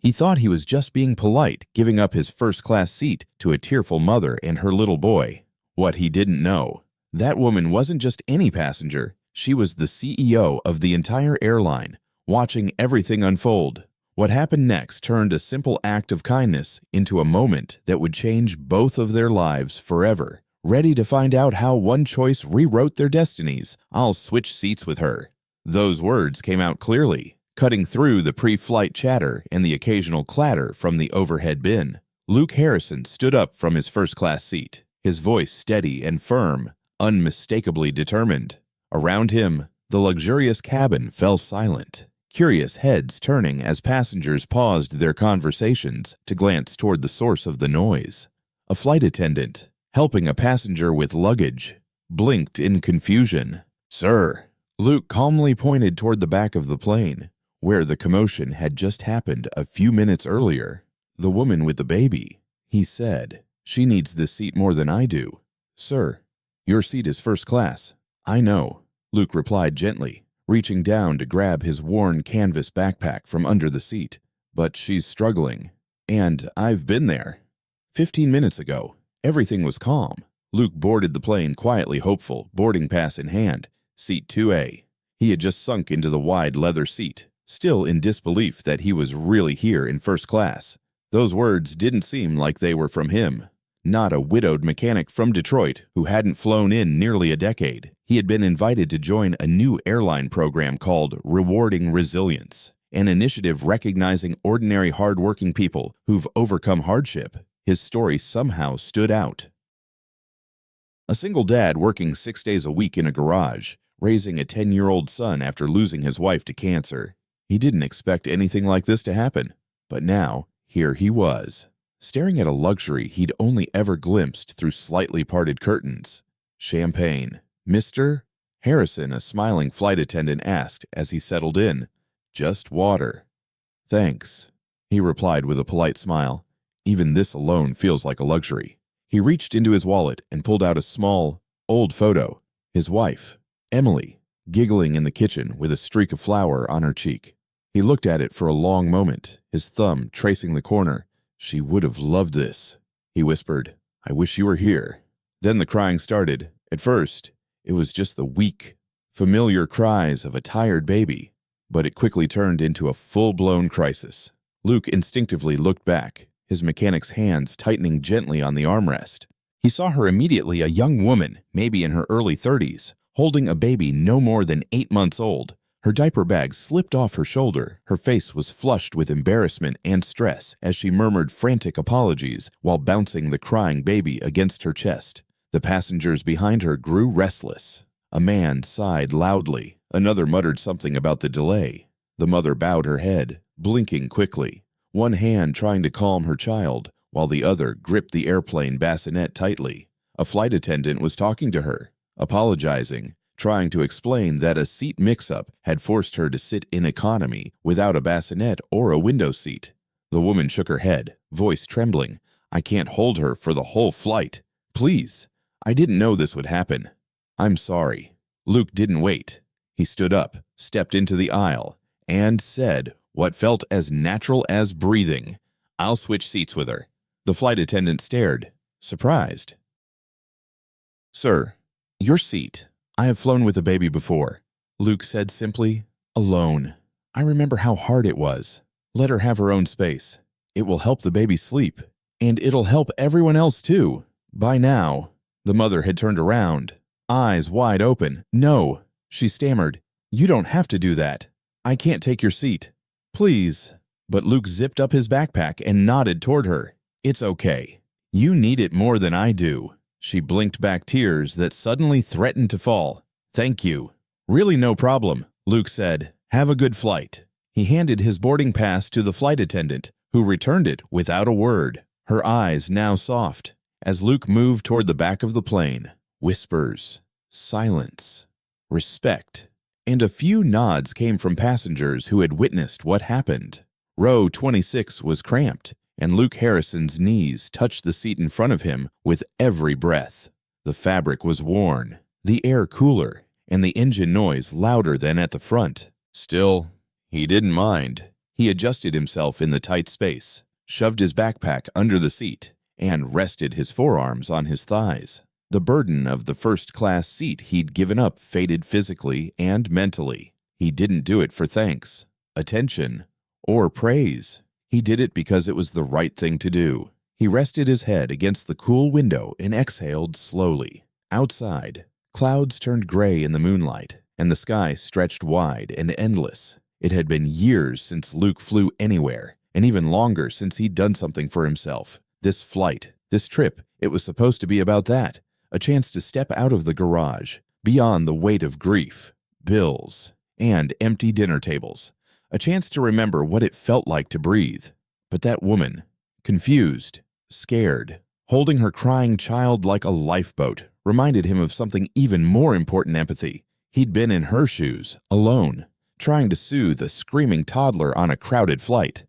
He thought he was just being polite, giving up his first-class seat to a tearful mother and her little boy. What he didn't know, that woman wasn't just any passenger. She was the CEO of the entire airline, watching everything unfold. What happened next turned a simple act of kindness into a moment that would change both of their lives forever. Ready to find out how one choice rewrote their destinies? I'll switch seats with her. Those words came out clearly, cutting through the pre-flight chatter and the occasional clatter from the overhead bin. Luke Harrison stood up from his first-class seat, his voice steady and firm, unmistakably determined. Around him, the luxurious cabin fell silent, curious heads turning as passengers paused their conversations to glance toward the source of the noise. A flight attendant, helping a passenger with luggage, blinked in confusion. "Sir." Luke calmly pointed toward the back of the plane, where the commotion had just happened a few minutes earlier. "The woman with the baby," he said. "She needs this seat more than I do." "Sir, your seat is first class." "I know," Luke replied gently, reaching down to grab his worn canvas backpack from under the seat. "But she's struggling. And I've been there. 15 minutes ago, everything was calm." Luke boarded the plane quietly hopeful, boarding pass in hand, seat 2A. He had just sunk into the wide leather seat, still in disbelief that he was really here in first class. Those words didn't seem like they were from him. Not a widowed mechanic from Detroit who hadn't flown in nearly a decade. He had been invited to join a new airline program called Rewarding Resilience, an initiative recognizing ordinary hard-working people who've overcome hardship. His story somehow stood out. A single dad working 6 days a week in a garage, raising a 10-year-old son after losing his wife to cancer. He didn't expect anything like this to happen, but now, here he was, staring at a luxury he'd only ever glimpsed through slightly parted curtains. "Champagne, Mr. Harrison," a smiling flight attendant asked as he settled in. "Just water." "Thanks," he replied with a polite smile. Even this alone feels like a luxury. He reached into his wallet and pulled out a small, old photo. His wife, Emily, giggling in the kitchen with a streak of flour on her cheek. He looked at it for a long moment, his thumb tracing the corner. "She would have loved this," he whispered. "I wish you were here." Then the crying started. At first, it was just the weak, familiar cries of a tired baby, but it quickly turned into a full-blown crisis. Luke instinctively looked back, his mechanic's hands tightening gently on the armrest. He saw her immediately, a young woman, maybe in her early 30s, holding a baby no more than 8 months old. Her diaper bag slipped off her shoulder. Her face was flushed with embarrassment and stress as she murmured frantic apologies while bouncing the crying baby against her chest. The passengers behind her grew restless. A man sighed loudly. Another muttered something about the delay. The mother bowed her head, blinking quickly, one hand trying to calm her child, while the other gripped the airplane bassinet tightly. A flight attendant was talking to her, apologizing, trying to explain that a seat mix-up had forced her to sit in economy without a bassinet or a window seat. The woman shook her head, voice trembling. "I can't hold her for the whole flight. Please, I didn't know this would happen. I'm sorry." Luke didn't wait. He stood up, stepped into the aisle, and said what felt as natural as breathing, "I'll switch seats with her." The flight attendant stared, surprised. "Sir, your seat. I have flown with a baby before," Luke said simply. "Alone. I remember how hard it was. Let her have her own space. It will help the baby sleep, and it'll help everyone else too." By now, the mother had turned around, eyes wide open. "No," she stammered. "You don't have to do that. I can't take your seat. Please." But Luke zipped up his backpack and nodded toward her. "It's okay. You need it more than I do." She blinked back tears that suddenly threatened to fall. "Thank you." "Really no problem," Luke said. "Have a good flight." He handed his boarding pass to the flight attendant, who returned it without a word, her eyes now soft. As Luke moved toward the back of the plane, whispers, silence, respect, and a few nods came from passengers who had witnessed what happened. Row 26 was cramped, and Luke Harrison's knees touched the seat in front of him with every breath. The fabric was worn, the air cooler, and the engine noise louder than at the front. Still, he didn't mind. He adjusted himself in the tight space, shoved his backpack under the seat, and rested his forearms on his thighs. The burden of the first-class seat he'd given up faded physically and mentally. He didn't do it for thanks, attention, or praise. He did it because it was the right thing to do. He rested his head against the cool window and exhaled slowly. Outside, clouds turned gray in the moonlight, and the sky stretched wide and endless. It had been years since Luke flew anywhere, and even longer since he'd done something for himself. This flight, this trip, it was supposed to be about that. A chance to step out of the garage, beyond the weight of grief, bills, and empty dinner tables. A chance to remember what it felt like to breathe. But that woman, confused, scared, holding her crying child like a lifeboat, reminded him of something even more important: empathy. He'd been in her shoes, alone, trying to soothe a screaming toddler on a crowded flight.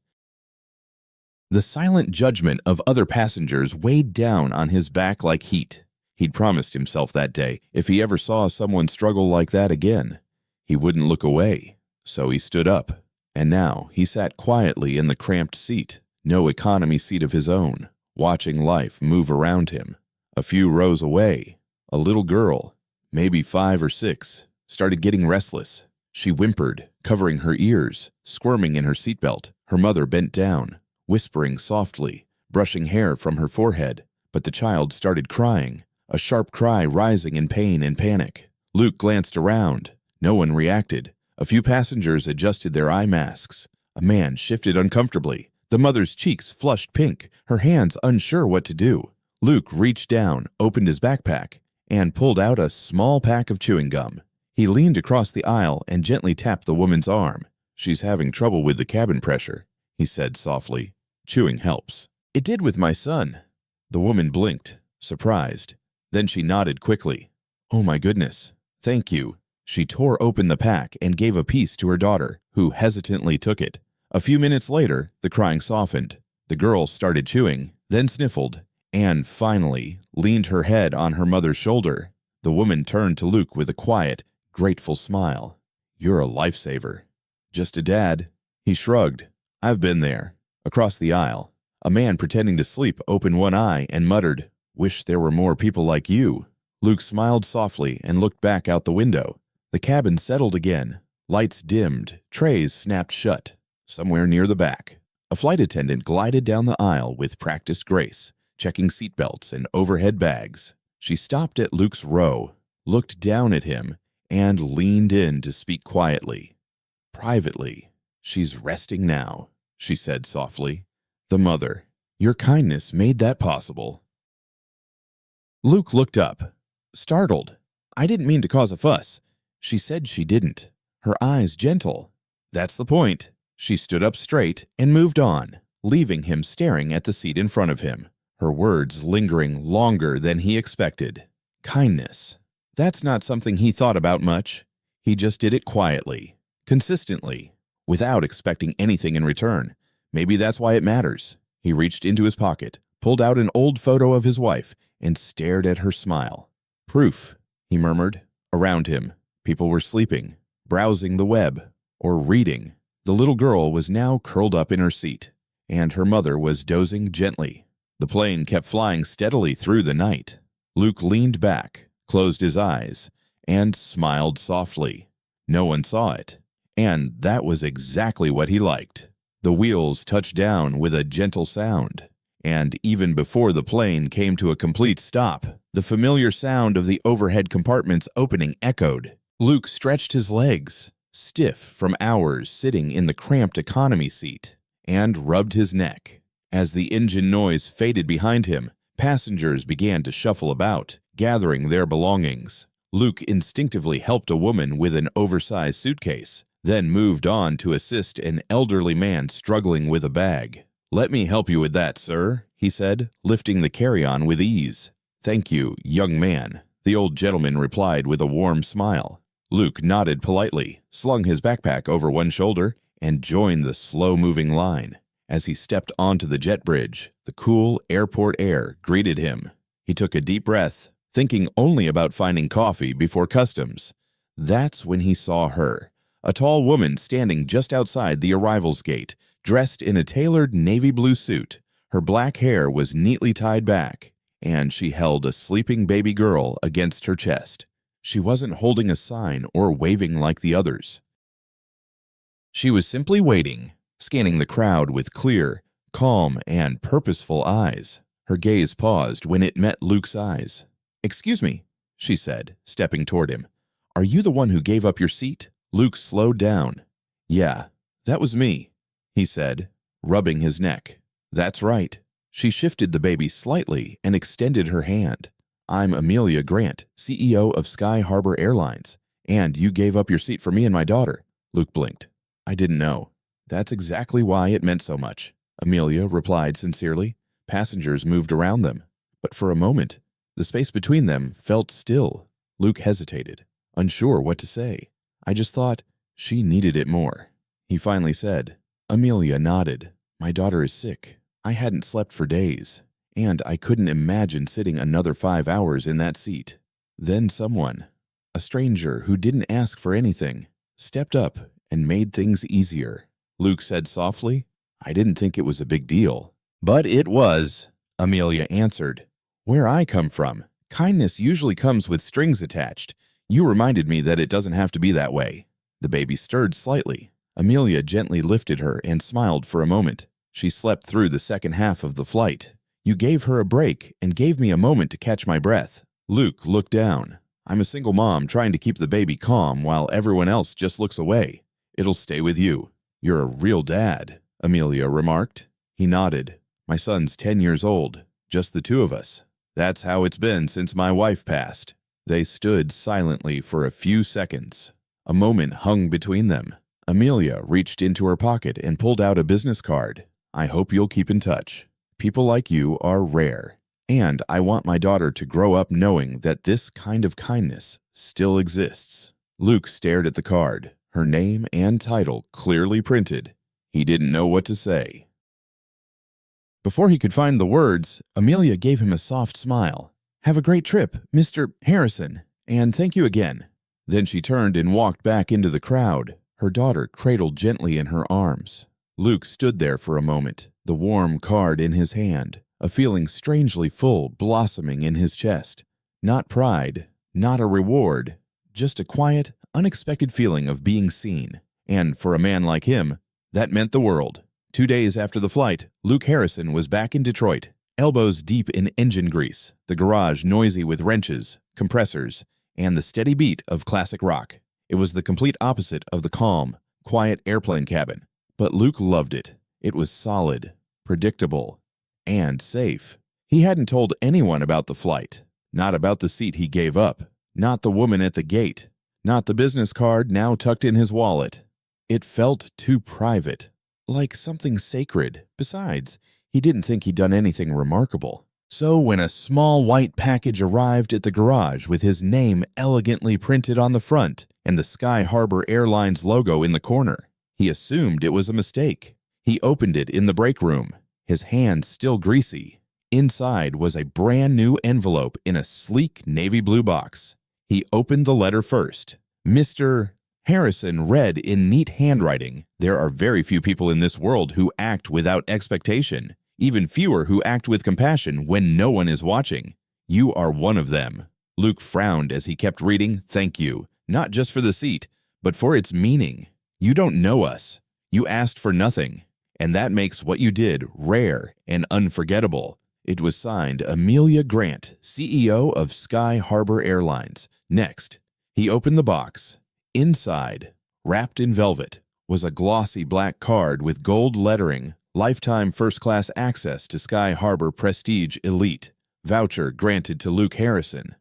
The silent judgment of other passengers weighed down on his back like heat. He'd promised himself that day, if he ever saw someone struggle like that again, he wouldn't look away. So he stood up, and now he sat quietly in the cramped seat, no economy seat of his own, watching life move around him. A few rows away, a little girl, maybe 5 or 6, started getting restless. She whimpered, covering her ears, squirming in her seatbelt. Her mother bent down, whispering softly, brushing hair from her forehead. But the child started crying, a sharp cry rising in pain and panic. Luke glanced around. No one reacted. A few passengers adjusted their eye masks. A man shifted uncomfortably. The mother's cheeks flushed pink, her hands unsure what to do. Luke reached down, opened his backpack, and pulled out a small pack of chewing gum. He leaned across the aisle and gently tapped the woman's arm. "She's having trouble with the cabin pressure," he said softly. "Chewing helps." "It did with my son." The woman blinked, surprised. Then she nodded quickly. "Oh my goodness, thank you." She tore open the pack and gave a piece to her daughter, who hesitantly took it. A few minutes later, the crying softened. The girl started chewing, then sniffled, and finally leaned her head on her mother's shoulder. The woman turned to Luke with a quiet, grateful smile. "You're a lifesaver." "Just a dad." He shrugged. "I've been there." Across the aisle, a man pretending to sleep opened one eye and muttered, "Wish there were more people like you." Luke smiled softly and looked back out the window. The cabin settled again. Lights dimmed, trays snapped shut. Somewhere near the back, a flight attendant glided down the aisle with practiced grace, checking seatbelts and overhead bags. She stopped at Luke's row, looked down at him, and leaned in to speak quietly. Privately, "She's resting now," she said softly. "The mother. Your kindness made that possible." Luke looked up, startled. "I didn't mean to cause a fuss." She said she didn't, her eyes gentle. "That's the point." She stood up straight and moved on, leaving him staring at the seat in front of him, her words lingering longer than he expected. Kindness. That's not something he thought about much. He just did it quietly, consistently, without expecting anything in return. Maybe that's why it matters. He reached into his pocket, pulled out an old photo of his wife, and stared at her smile. "Proof," he murmured. Around him, people were sleeping, browsing the web, or reading. The little girl was now curled up in her seat, and her mother was dozing gently. The plane kept flying steadily through the night. Luke leaned back, closed his eyes, and smiled softly. No one saw it, and that was exactly what he liked. The wheels touched down with a gentle sound, and even before the plane came to a complete stop, the familiar sound of the overhead compartments opening echoed. Luke stretched his legs, stiff from hours sitting in the cramped economy seat, and rubbed his neck. As the engine noise faded behind him, passengers began to shuffle about, gathering their belongings. Luke instinctively helped a woman with an oversized suitcase, then moved on to assist an elderly man struggling with a bag. "Let me help you with that, sir," he said, lifting the carry-on with ease. "Thank you, young man," the old gentleman replied with a warm smile. Luke nodded politely, slung his backpack over one shoulder, and joined the slow-moving line. As he stepped onto the jet bridge, the cool airport air greeted him. He took a deep breath, thinking only about finding coffee before customs. That's when he saw her, a tall woman standing just outside the arrivals gate, dressed in a tailored navy blue suit. Her black hair was neatly tied back, and she held a sleeping baby girl against her chest. She wasn't holding a sign or waving like the others. She was simply waiting, scanning the crowd with clear, calm, and purposeful eyes. Her gaze paused when it met Luke's eyes. "Excuse me," she said, stepping toward him. "Are you the one who gave up your seat?" Luke slowed down. "Yeah, that was me," he said, rubbing his neck. "That's right." She shifted the baby slightly and extended her hand. "I'm Amelia Grant, CEO of Sky Harbor Airlines, and you gave up your seat for me and my daughter." Luke blinked. "I didn't know." "That's exactly why it meant so much," Amelia replied sincerely. Passengers moved around them, but for a moment, the space between them felt still. Luke hesitated, unsure what to say. "I just thought she needed it more," he finally said. Amelia nodded. "My daughter is sick. I hadn't slept for days, and I couldn't imagine sitting another 5 hours in that seat." Then someone, a stranger who didn't ask for anything, stepped up and made things easier. Luke said softly, "I didn't think it was a big deal." "But it was," Amelia answered. "Where I come from, kindness usually comes with strings attached. You reminded me that it doesn't have to be that way." The baby stirred slightly. Amelia gently lifted her and smiled for a moment. "She slept through the second half of the flight. You gave her a break and gave me a moment to catch my breath." Luke looked down. "I'm a single mom trying to keep the baby calm while everyone else just looks away. It'll stay with you." "You're a real dad," Amelia remarked. He nodded. "My son's 10 years old, just the two of us. That's how it's been since my wife passed." They stood silently for a few seconds. A moment hung between them. Amelia reached into her pocket and pulled out a business card. "I hope you'll keep in touch. People like you are rare, and I want my daughter to grow up knowing that this kind of kindness still exists." Luke stared at the card, her name and title clearly printed. He didn't know what to say. Before he could find the words, Amelia gave him a soft smile. "Have a great trip, Mr. Harrison, and thank you again." Then she turned and walked back into the crowd, her daughter cradled gently in her arms. Luke stood there for a moment, the warm card in his hand, a feeling strangely full blossoming in his chest. Not pride, not a reward, just a quiet, unexpected feeling of being seen. And for a man like him, that meant the world. 2 days after the flight, Luke Harrison was back in Detroit, elbows deep in engine grease, the garage noisy with wrenches, compressors, and the steady beat of classic rock. It was the complete opposite of the calm, quiet airplane cabin. But Luke loved it. It was solid, predictable, and safe. He hadn't told anyone about the flight, not about the seat he gave up, not the woman at the gate, not the business card now tucked in his wallet. It felt too private, like something sacred. Besides, he didn't think he'd done anything remarkable. So when a small white package arrived at the garage with his name elegantly printed on the front and the Sky Harbor Airlines logo in the corner, he assumed it was a mistake. He opened it in the break room, his hands still greasy. Inside was a brand new envelope in a sleek navy blue box. He opened the letter first. Mr. Harrison read in neat handwriting, "There are very few people in this world who act without expectation, even fewer who act with compassion when no one is watching. You are one of them." Luke frowned as he kept reading, "Thank you, not just for the seat, but for its meaning. You don't know us. You asked for nothing, and that makes what you did rare and unforgettable." It was signed Amelia Grant, CEO of Sky Harbor Airlines. Next, he opened the box. Inside, wrapped in velvet, was a glossy black card with gold lettering, "Lifetime first-class access to Sky Harbor Prestige Elite. Voucher granted to Luke Harrison."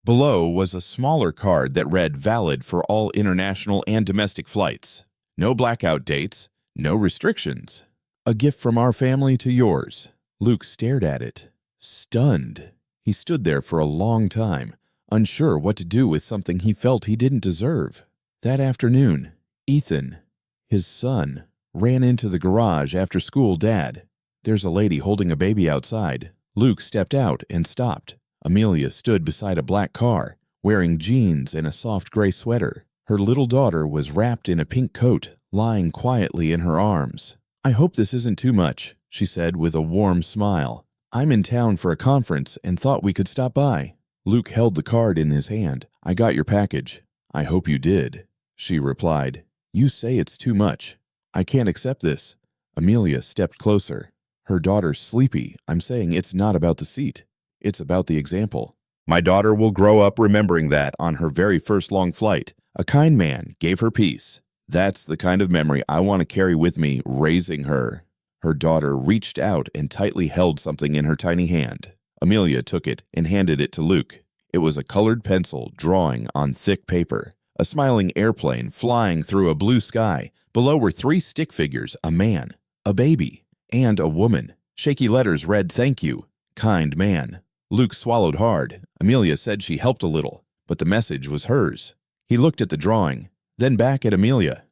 Below was a smaller card that read, "Valid for all international and domestic flights. No blackout dates, no restrictions. A gift from our family to yours." Luke stared at it, stunned. He stood there for a long time, unsure what to do with something he felt he didn't deserve. That afternoon, Ethan, his son, ran into the garage after school. "Dad, there's a lady holding a baby outside." Luke stepped out and stopped. Amelia stood beside a black car, wearing jeans and a soft gray sweater. Her little daughter was wrapped in a pink coat, lying quietly in her arms. "I hope this isn't too much," she said with a warm smile. "I'm in town for a conference and thought we could stop by." Luke held the card in his hand. "I got your package." "I hope you did," she replied. "You say it's too much. I can't accept this." Amelia stepped closer. "Her daughter's sleepy. I'm saying it's not about the seat. It's about the example. My daughter will grow up remembering that on her very first long flight, a kind man gave her peace. That's the kind of memory I want to carry with me raising her." Her daughter reached out and tightly held something in her tiny hand. Amelia took it and handed it to Luke. It was a colored pencil drawing on thick paper. A smiling airplane flying through a blue sky. Below were 3 stick figures, a man, a baby, and a woman. Shaky letters read, "Thank you, kind man." Luke swallowed hard. Amelia said she helped a little, but the message was hers. He looked at the drawing, then back at Amelia.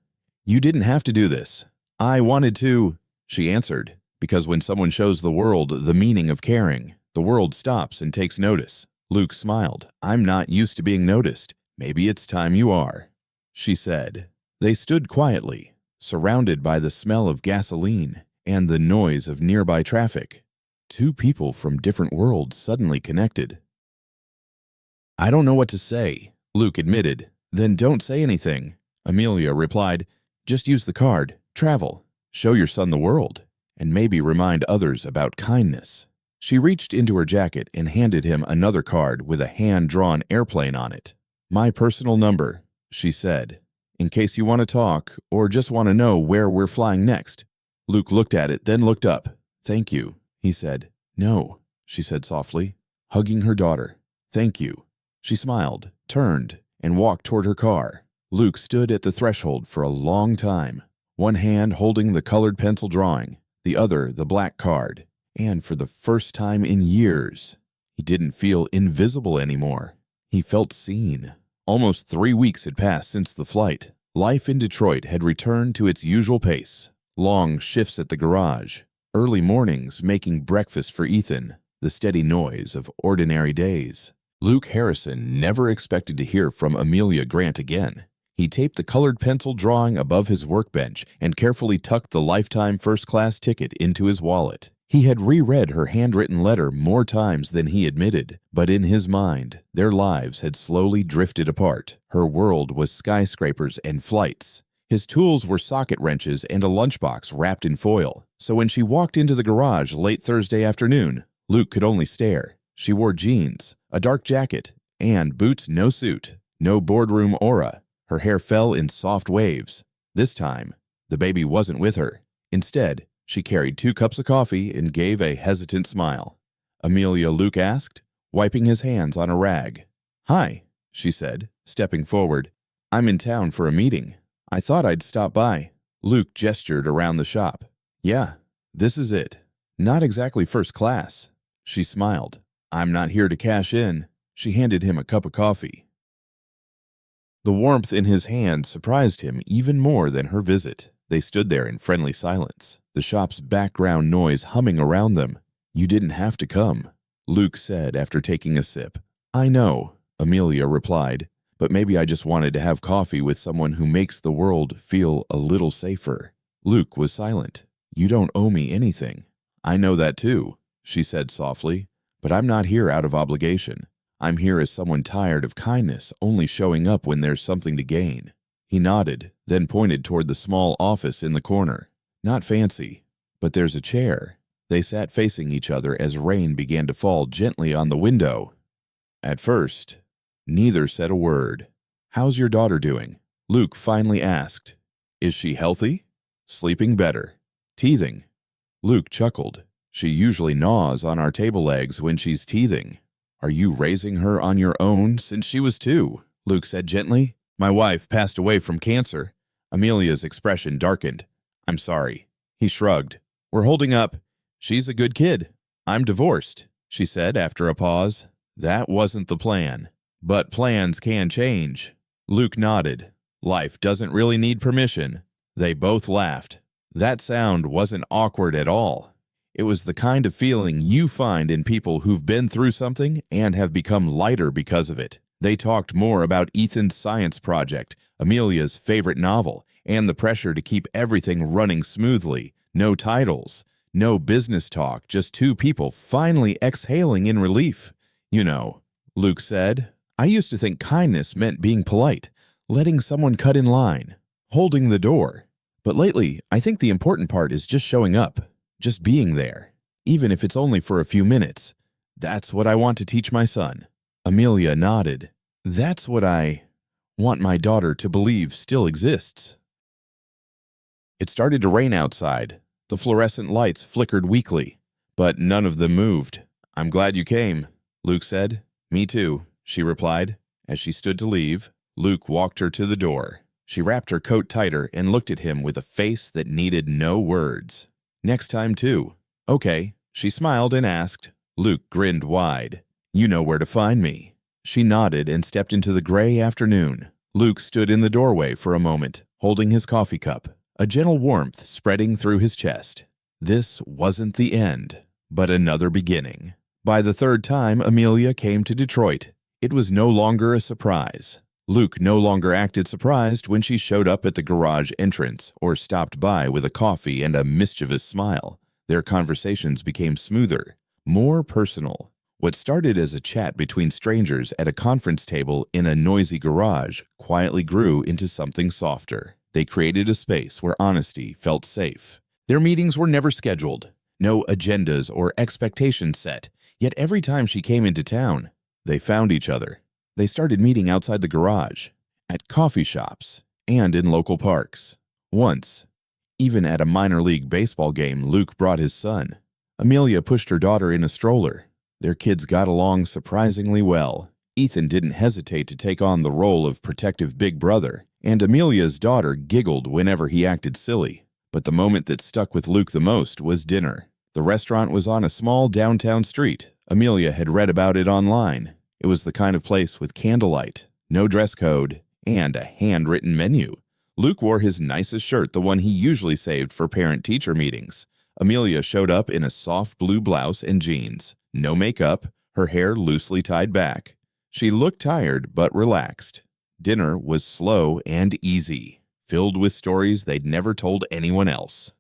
"You didn't have to do this. I wanted to," she answered, "because when someone shows the world the meaning of caring, the world stops and takes notice." Luke smiled. "I'm not used to being noticed. Maybe it's time you are," she said. They stood quietly, surrounded by the smell of gasoline and the noise of nearby traffic. 2 people from different worlds suddenly connected. "I don't know what to say," Luke admitted. "Then don't say anything," Amelia replied. "Just use the card, travel, show your son the world, and maybe remind others about kindness." She reached into her jacket and handed him another card with a hand-drawn airplane on it. "My personal number," she said, "in case you want to talk or just want to know where we're flying next." Luke looked at it, then looked up. "Thank you," he said. "No," she said softly, hugging her daughter. "Thank you." She smiled, turned, and walked toward her car. Luke stood at the threshold for a long time, one hand holding the colored pencil drawing, the other the black card. And for the first time in years, he didn't feel invisible anymore. He felt seen. Almost 3 weeks had passed since the flight. Life in Detroit had returned to its usual pace. Long shifts at the garage, early mornings making breakfast for Ethan, the steady noise of ordinary days. Luke Harrison never expected to hear from Amelia Grant again. He taped the colored pencil drawing above his workbench and carefully tucked the lifetime first-class ticket into his wallet. He had reread her handwritten letter more times than he admitted, but in his mind, their lives had slowly drifted apart. Her world was skyscrapers and flights. His tools were socket wrenches and a lunchbox wrapped in foil. So when she walked into the garage late Thursday afternoon, Luke could only stare. She wore jeans, a dark jacket, and boots no suit, no boardroom aura. Her hair fell in soft waves. This time, the baby wasn't with her. Instead, she carried 2 cups of coffee and gave a hesitant smile. "Amelia," Luke asked, wiping his hands on a rag. "Hi," she said, stepping forward. "I'm in town for a meeting. I thought I'd stop by." Luke gestured around the shop. "Yeah, this is it. Not exactly first class." She smiled. "I'm not here to cash in." She handed him a cup of coffee. The warmth in his hand surprised him even more than her visit. They stood there in friendly silence, the shop's background noise humming around them. "You didn't have to come," Luke said after taking a sip. "I know," Amelia replied, "but maybe I just wanted to have coffee with someone who makes the world feel a little safer." Luke was silent. "You don't owe me anything." "I know that too," she said softly, "but I'm not here out of obligation. I'm here as someone tired of kindness only showing up when there's something to gain." He nodded, then pointed toward the small office in the corner. "Not fancy, but there's a chair." They sat facing each other as rain began to fall gently on the window. At first, neither said a word. "How's your daughter doing?" Luke finally asked. "Is she healthy?" "Sleeping better." "Teething?" Luke chuckled. "She usually gnaws on our table legs when she's teething." "Are you raising her on your own since she was 2?" Luke said gently. "My wife passed away from cancer." Amelia's expression darkened. "I'm sorry." He shrugged. "We're holding up. She's a good kid." "I'm divorced," she said after a pause. "That wasn't the plan. But plans can change." Luke nodded. "Life doesn't really need permission." They both laughed. That sound wasn't awkward at all. It was the kind of feeling you find in people who've been through something and have become lighter because of it. They talked more about Ethan's science project, Amelia's favorite novel, and the pressure to keep everything running smoothly. No titles, no business talk, just two people finally exhaling in relief. You know, Luke said, I used to think kindness meant being polite, letting someone cut in line, holding the door. But lately, I think the important part is just showing up, just being there, even if it's only for a few minutes. That's what I want to teach my son. Amelia nodded. That's what I want my daughter to believe still exists. It started to rain outside. The fluorescent lights flickered weakly, but none of them moved. I'm glad you came, Luke said. Me too, she replied. As she stood to leave, Luke walked her to the door. She wrapped her coat tighter and looked at him with a face that needed no words. Next time too. Okay, she smiled and asked. Luke grinned wide. You know where to find me. She nodded and stepped into the gray afternoon. Luke stood in the doorway for a moment, holding his coffee cup, a gentle warmth spreading through his chest. This wasn't the end, but another beginning. By the third time Amelia came to Detroit, it was no longer a surprise. Luke no longer acted surprised when she showed up at the garage entrance or stopped by with a coffee and a mischievous smile. Their conversations became smoother, more personal. What started as a chat between strangers at a conference table in a noisy garage quietly grew into something softer. They created a space where honesty felt safe. Their meetings were never scheduled, no agendas or expectations set, yet every time she came into town, they found each other. They started meeting outside the garage, at coffee shops, and in local parks. Once, even at a minor league baseball game, Luke brought his son. Amelia pushed her daughter in a stroller. Their kids got along surprisingly well. Ethan didn't hesitate to take on the role of protective big brother, and Amelia's daughter giggled whenever he acted silly. But the moment that stuck with Luke the most was dinner. The restaurant was on a small downtown street. Amelia had read about it online. It was the kind of place with candlelight, no dress code, and a handwritten menu. Luke wore his nicest shirt, the one he usually saved for parent-teacher meetings. Amelia showed up in a soft blue blouse and jeans. No makeup, her hair loosely tied back. She looked tired but relaxed. Dinner was slow and easy, filled with stories they'd never told anyone else.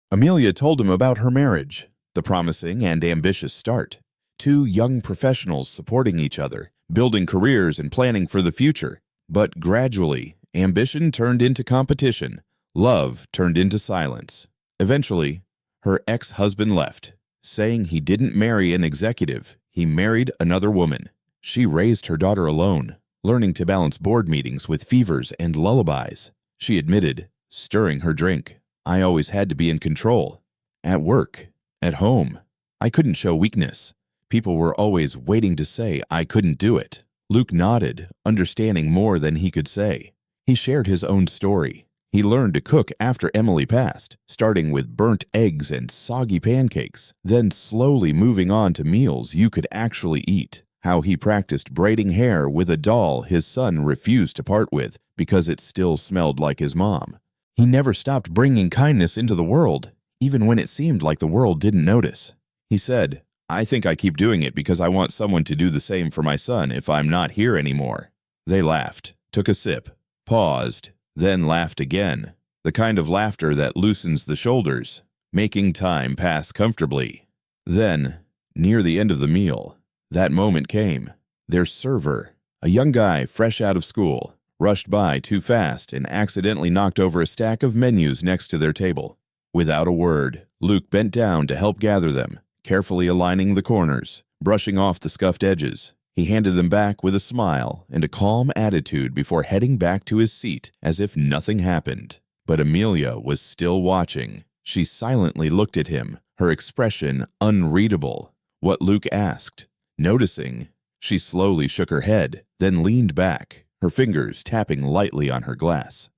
Amelia told him about her marriage, the promising and ambitious start. Two young professionals supporting each other, building careers and planning for the future. But gradually, ambition turned into competition. Love turned into silence. Eventually, her ex-husband left, saying he didn't marry an executive, he married another woman. She raised her daughter alone, learning to balance board meetings with fevers and lullabies. She admitted, stirring her drink, I always had to be in control. At work, at home, I couldn't show weakness. People were always waiting to say I couldn't do it. Luke nodded, understanding more than he could say. He shared his own story. He learned to cook after Emily passed, starting with burnt eggs and soggy pancakes, then slowly moving on to meals you could actually eat. How he practiced braiding hair with a doll his son refused to part with because it still smelled like his mom. He never stopped bringing kindness into the world, even when it seemed like the world didn't notice. He said, I think I keep doing it because I want someone to do the same for my son if I'm not here anymore. They laughed, took a sip, paused, then laughed again. The kind of laughter that loosens the shoulders, making time pass comfortably. Then, near the end of the meal, that moment came. Their server, a young guy fresh out of school, rushed by too fast and accidentally knocked over a stack of menus next to their table. Without a word, Luke bent down to help gather them, carefully aligning the corners, brushing off the scuffed edges. He handed them back with a smile and a calm attitude before heading back to his seat as if nothing happened. But Amelia was still watching. She silently looked at him, her expression unreadable. What Luke asked. Noticing, she slowly shook her head, then leaned back, her fingers tapping lightly on her glass.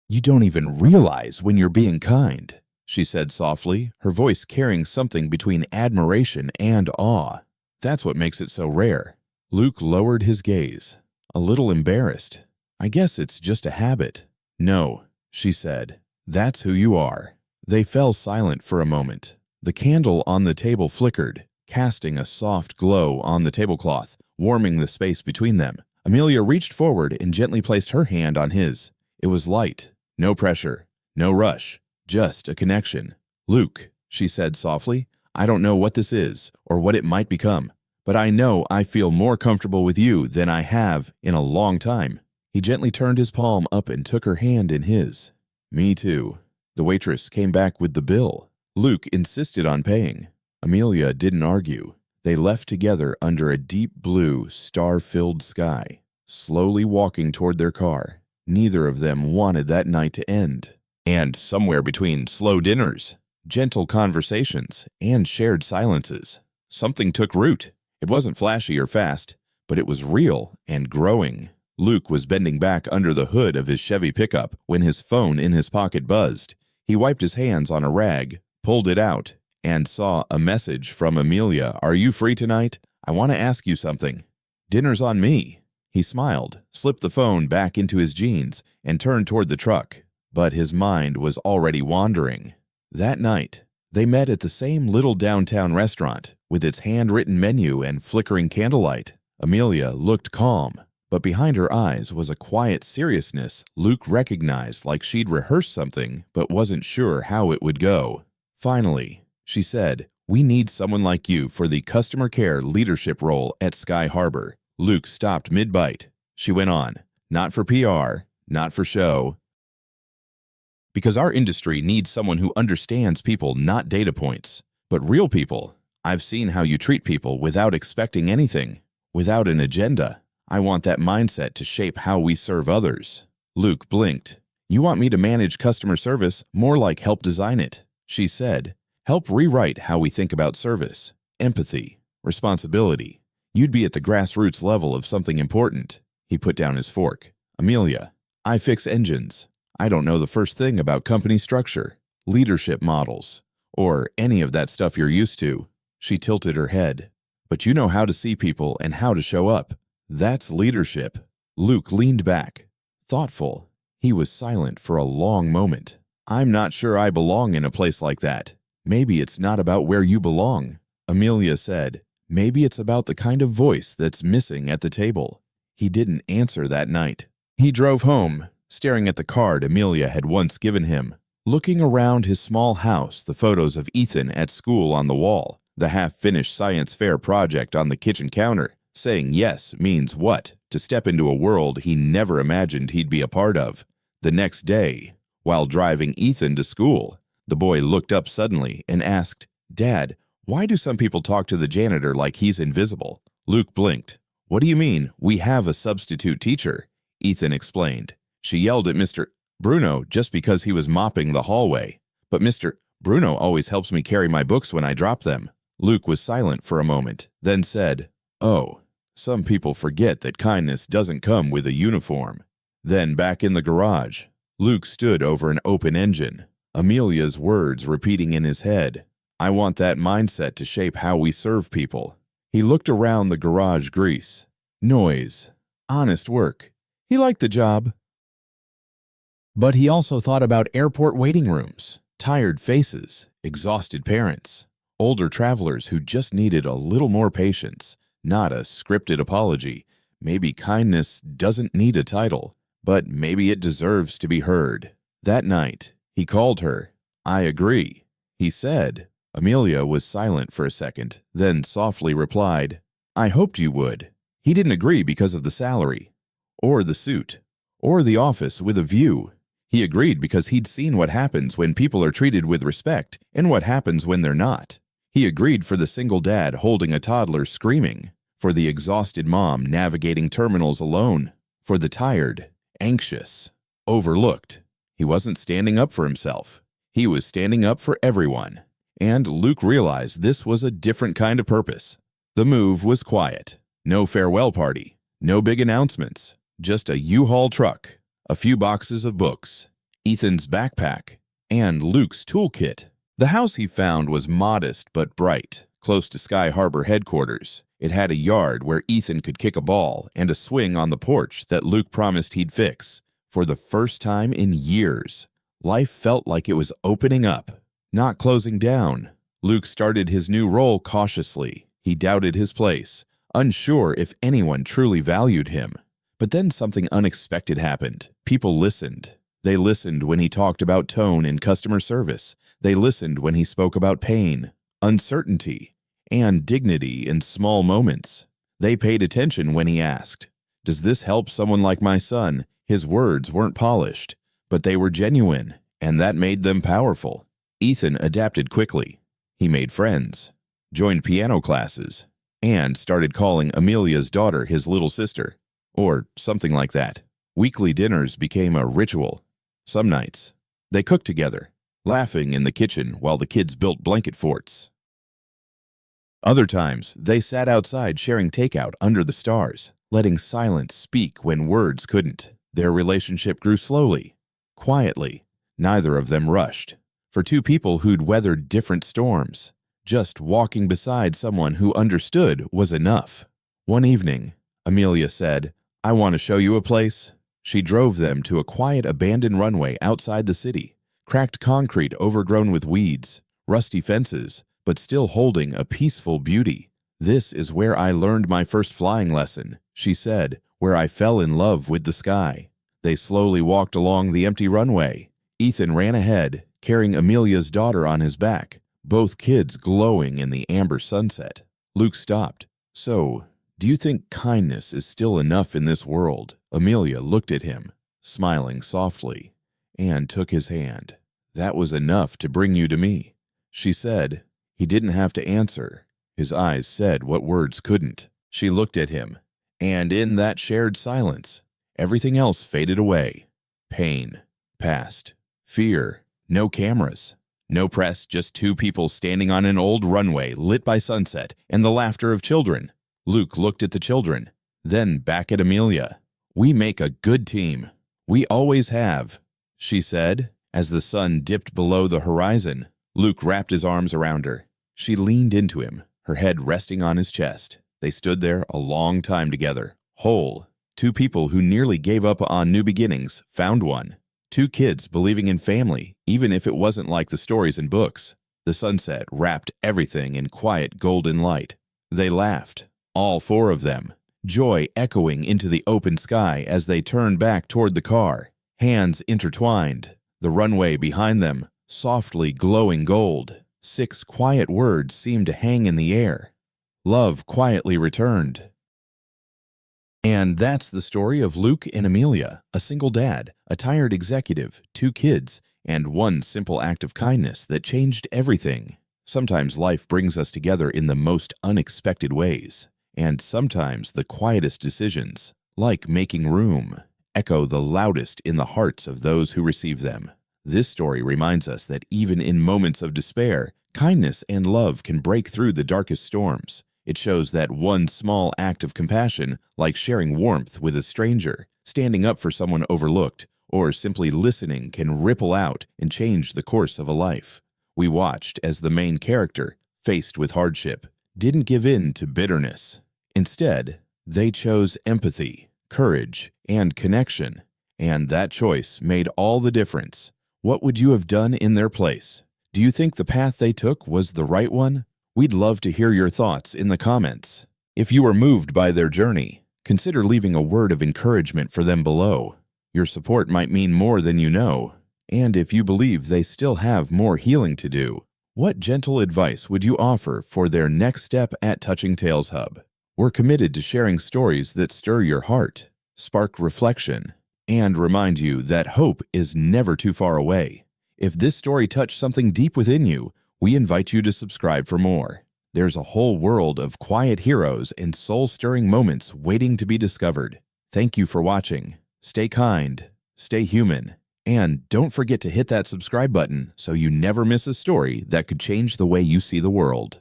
You don't even realize when you're being kind, she said softly, her voice carrying something between admiration and awe. That's what makes it so rare. Luke lowered his gaze, a little embarrassed. I guess it's just a habit. No, she said. That's who you are. They fell silent for a moment. The candle on the table flickered, casting a soft glow on the tablecloth, warming the space between them. Amelia reached forward and gently placed her hand on his. It was light, no pressure, no rush, just a connection. "Luke," she said softly, "I don't know what this is or what it might become, but I know I feel more comfortable with you than I have in a long time." He gently turned his palm up and took her hand in his. "Me too." The waitress came back with the bill. Luke insisted on paying. Amelia didn't argue. They left together under a deep blue, star-filled sky, slowly walking toward their car. Neither of them wanted that night to end. And somewhere between slow dinners, gentle conversations, and shared silences, something took root. It wasn't flashy or fast, but it was real and growing. Luke was bending back under the hood of his Chevy pickup when his phone in his pocket buzzed. He wiped his hands on a rag, pulled it out, and saw a message from Amelia. "Are you free tonight? I want to ask you something." "Dinner's on me." He smiled, slipped the phone back into his jeans, and turned toward the truck. But his mind was already wandering. That night, they met at the same little downtown restaurant, with its handwritten menu and flickering candlelight. Amelia looked calm, but behind her eyes was a quiet seriousness Luke recognized, like she'd rehearsed something but wasn't sure how it would go. Finally, she said, "We need someone like you for the customer care leadership role at Sky Harbor." Luke stopped mid-bite. She went on, "Not for PR, not for show. Because our industry needs someone who understands people, not data points, but real people. I've seen how you treat people without expecting anything, without an agenda. I want that mindset to shape how we serve others." Luke blinked. "You want me to manage customer service, more like help design it," she said. "Help rewrite how we think about service, empathy, responsibility. You'd be at the grassroots level of something important." He put down his fork. "Amelia, I fix engines. I don't know the first thing about company structure, leadership models, or any of that stuff you're used to." She tilted her head. "But you know how to see people and how to show up. That's leadership." Luke leaned back, thoughtful. He was silent for a long moment. "I'm not sure I belong in a place like that." "Maybe it's not about where you belong," Amelia said. "Maybe it's about the kind of voice that's missing at the table." He didn't answer that night. He drove home, staring at the card Amelia had once given him, looking around his small house, the photos of Ethan at school on the wall, the half-finished science fair project on the kitchen counter. Saying yes means what? To step into a world he never imagined he'd be a part of. The next day, while driving Ethan to school, the boy looked up suddenly and asked, "Dad, why do some people talk to the janitor like he's invisible?" Luke blinked. "What do you mean? We have a substitute teacher," Ethan explained. "She yelled at Mr. Bruno just because he was mopping the hallway. But Mr. Bruno always helps me carry my books when I drop them." Luke was silent for a moment, then said, "Oh, some people forget that kindness doesn't come with a uniform." Then back in the garage, Luke stood over an open engine, Amelia's words repeating in his head. "I want that mindset to shape how we serve people." He looked around the garage grease. Noise. Honest work. He liked the job. But he also thought about airport waiting rooms, tired faces, exhausted parents, older travelers who just needed a little more patience, not a scripted apology. Maybe kindness doesn't need a title, but maybe it deserves to be heard. That night, he called her. "I agree," he said. Amelia was silent for a second, then softly replied, "I hoped you would." He didn't agree because of the salary, or the suit, or the office with a view. He agreed because he'd seen what happens when people are treated with respect and what happens when they're not. He agreed for the single dad holding a toddler screaming, for the exhausted mom navigating terminals alone, for the tired, anxious, overlooked. He wasn't standing up for himself. He was standing up for everyone. And Luke realized this was a different kind of purpose. The move was quiet. No farewell party. No big announcements. Just a U-Haul truck, a few boxes of books, Ethan's backpack, and Luke's toolkit. The house he found was modest but bright, close to Sky Harbor headquarters. It had a yard where Ethan could kick a ball and a swing on the porch that Luke promised he'd fix. For the first time in years, life felt like it was opening up, not closing down. Luke started his new role cautiously. He doubted his place, unsure if anyone truly valued him. But then something unexpected happened. People listened. They listened when he talked about tone and customer service. They listened when he spoke about pain, uncertainty, and dignity in small moments. They paid attention when he asked, "Does this help someone like my son?" His words weren't polished, but they were genuine, and that made them powerful. Ethan adapted quickly. He made friends, joined piano classes, and started calling Amelia's daughter his little sister, or something like that. Weekly dinners became a ritual. Some nights, they cooked together, laughing in the kitchen while the kids built blanket forts. Other times, they sat outside sharing takeout under the stars, letting silence speak when words couldn't. Their relationship grew slowly, quietly. Neither of them rushed. For two people who'd weathered different storms, just walking beside someone who understood was enough. One evening, Amelia said, "I want to show you a place." She drove them to a quiet abandoned runway outside the city, cracked concrete overgrown with weeds, rusty fences, but still holding a peaceful beauty. "This is where I learned my first flying lesson," she said, "where I fell in love with the sky." They slowly walked along the empty runway. Ethan ran ahead, carrying Amelia's daughter on his back, both kids glowing in the amber sunset. Luke stopped. "So, do you think kindness is still enough in this world?" Amelia looked at him, smiling softly, and took his hand. "That was enough to bring you to me," she said. He didn't have to answer. His eyes said what words couldn't. She looked at him, and in that shared silence, everything else faded away. Pain, past, fear, no cameras, no press, just two people standing on an old runway lit by sunset and the laughter of children. Luke looked at the children, then back at Amelia. "We make a good team. We always have," she said. As the sun dipped below the horizon, Luke wrapped his arms around her. She leaned into him, her head resting on his chest. They stood there a long time together, whole. Two people who nearly gave up on new beginnings found one. Two kids believing in family, even if it wasn't like the stories in books. The sunset wrapped everything in quiet golden light. They laughed, all four of them, joy echoing into the open sky as they turned back toward the car, hands intertwined, the runway behind them, softly glowing gold. 6 quiet words seemed to hang in the air. Love quietly returned. And that's the story of Luke and Amelia, a single dad, a tired executive, 2 kids, and one simple act of kindness that changed everything. Sometimes life brings us together in the most unexpected ways, and sometimes the quietest decisions, like making room, echo the loudest in the hearts of those who receive them. This story reminds us that even in moments of despair, kindness and love can break through the darkest storms. It shows that one small act of compassion, like sharing warmth with a stranger, standing up for someone overlooked, or simply listening, can ripple out and change the course of a life. We watched as the main character, faced with hardship, didn't give in to bitterness. Instead, they chose empathy, courage, and connection, and that choice made all the difference. What would you have done in their place? Do you think the path they took was the right one? We'd love to hear your thoughts in the comments. If you were moved by their journey, consider leaving a word of encouragement for them below. Your support might mean more than you know. And if you believe they still have more healing to do, what gentle advice would you offer for their next step at Touching Tales Hub? We're committed to sharing stories that stir your heart, spark reflection, and remind you that hope is never too far away. If this story touched something deep within you, we invite you to subscribe for more. There's a whole world of quiet heroes and soul-stirring moments waiting to be discovered. Thank you for watching. Stay kind, stay human, and don't forget to hit that subscribe button so you never miss a story that could change the way you see the world.